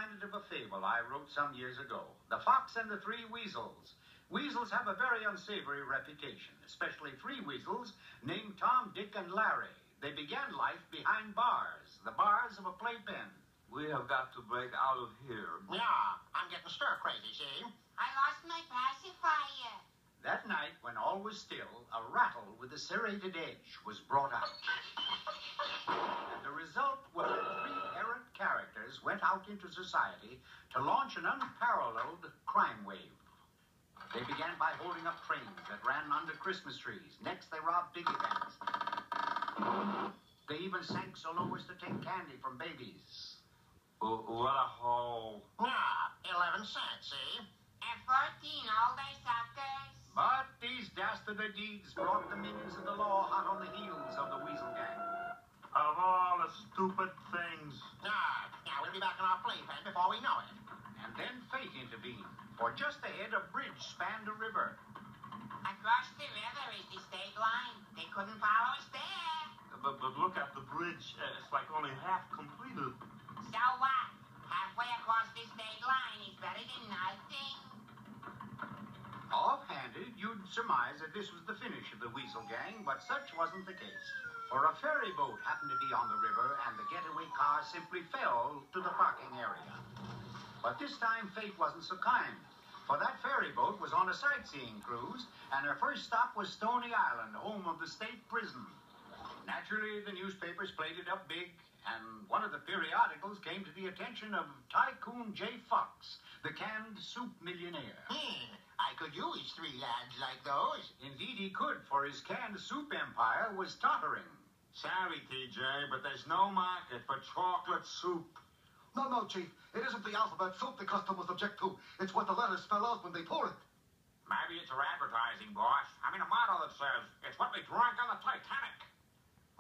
reminded of a fable I wrote some years ago. The Fox and the Three Weasels. Weasels have a very unsavory reputation, especially three weasels named Tom, Dick, and Larry. They began life behind bars, the bars of a playpen. We have got to break out of here. Yeah, I'm getting stir crazy, see? I lost my pacifier. That night, when all was still, a rattle with a serrated edge was brought out. And the result was that three errant characters went out into society to launch an unparalleled crime wave. They began by holding up trains that ran under Christmas trees. Next, they robbed piggy banks. They even sank so low as to take candy from babies. What a hole. Yeah, 11 cents, see? And 14 all day suckers. But these dastardly deeds brought the minions of the law hot on the heels of the Weasel Gang. Of all the stupid things. Yeah, we'll be back in our playpen before we know it. And then fate intervened, for just ahead a bridge spanned a river. Across the river is the state line. They couldn't follow us there. But look at the bridge. It's like only half completed. So what? Halfway across the state line is better than nothing. Offhanded, you'd surmise that this was the finish of the Weasel Gang, but such wasn't the case. For a ferry boat happened to be on the river, and the getaway car simply fell to the parking area. But this time, fate wasn't so kind, for that ferry boat was on a sightseeing cruise, and her first stop was Stony Island, home of the state prison. Naturally, the newspapers played it up big, and one of the periodicals came to the attention of Tycoon J. Fox, the canned soup millionaire. I could use three lads like those. Indeed he could, for his canned soup empire was tottering. Sorry, TJ, but there's no market for chocolate soup. No, Chief. It isn't the alphabet soup the customers object to. It's what the letters spell out when they pour it. Maybe it's our advertising, boss. I mean, a motto that says, it's what they drank on the Titanic.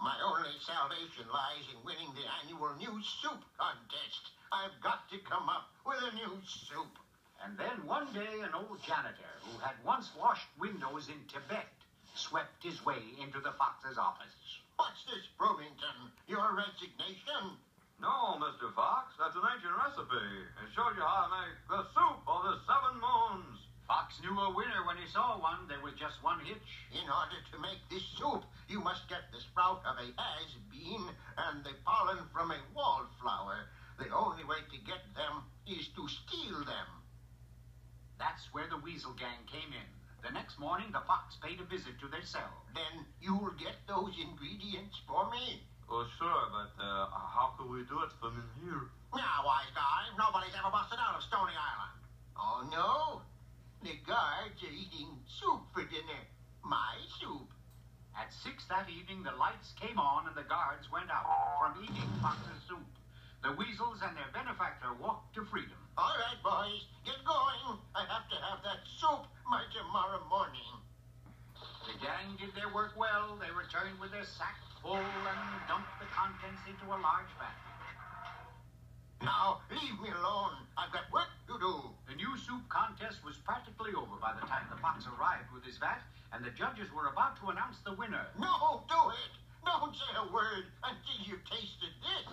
My only salvation lies in winning the annual new soup contest. I've got to come up with a new soup. And then one day an old janitor who had once washed windows in Tibet swept his way into the Fox's office. What's this, Bromington? Your resignation? No, Mr. Fox, that's an ancient recipe. It shows you how to make the soup of the 7 moons. Fox knew a winner when he saw one. There was just one hitch. In order to make this soup, you must get the sprout of a has-been and the pollen from a wallflower. The only way to get them is to steal them. That's where the Weasel Gang came in. The next morning, the Fox paid a visit to their cell. Then you'll get those ingredients for me. Oh, sure, but how could we do it from in here? Now, wise guy, nobody's ever busted out of Stony Island. Oh, no? The guards are eating soup for dinner. My soup. At 6 that evening, the lights came on and the guards went out from eating Fox's soup. The weasels and their benefactor walked to freedom. All right, boys, get going. I have to have that soup by tomorrow morning. The gang did their work well. They returned with their sack full and dumped the contents into a large vat. Now, leave me alone. I've got work to do. The new soup contest was practically over by the time the Fox arrived with his vat, and the judges were about to announce the winner. No, do it. Don't say a word until you've tasted this.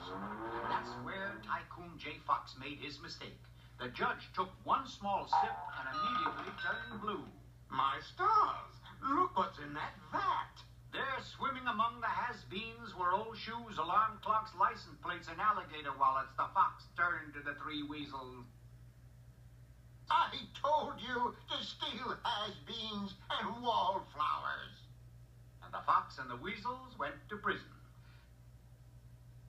That's where Tycoon J. Fox made his mistake. The judge took one small sip and immediately turned blue. My stars! Look what's in that vat. There, swimming among the has-beens, were old shoes, alarm clocks, license plates, and alligator wallets. The Fox turned to the three weasels. I told you to steal has-beens and wallflowers. And the Fox and the weasels went to prison.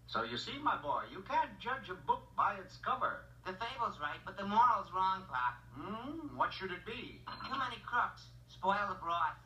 So you see, my boy, you can't judge a book by its cover. The fable's right, but the moral's wrong, Pop. What should it be? Too many crooks. Spoil the broth.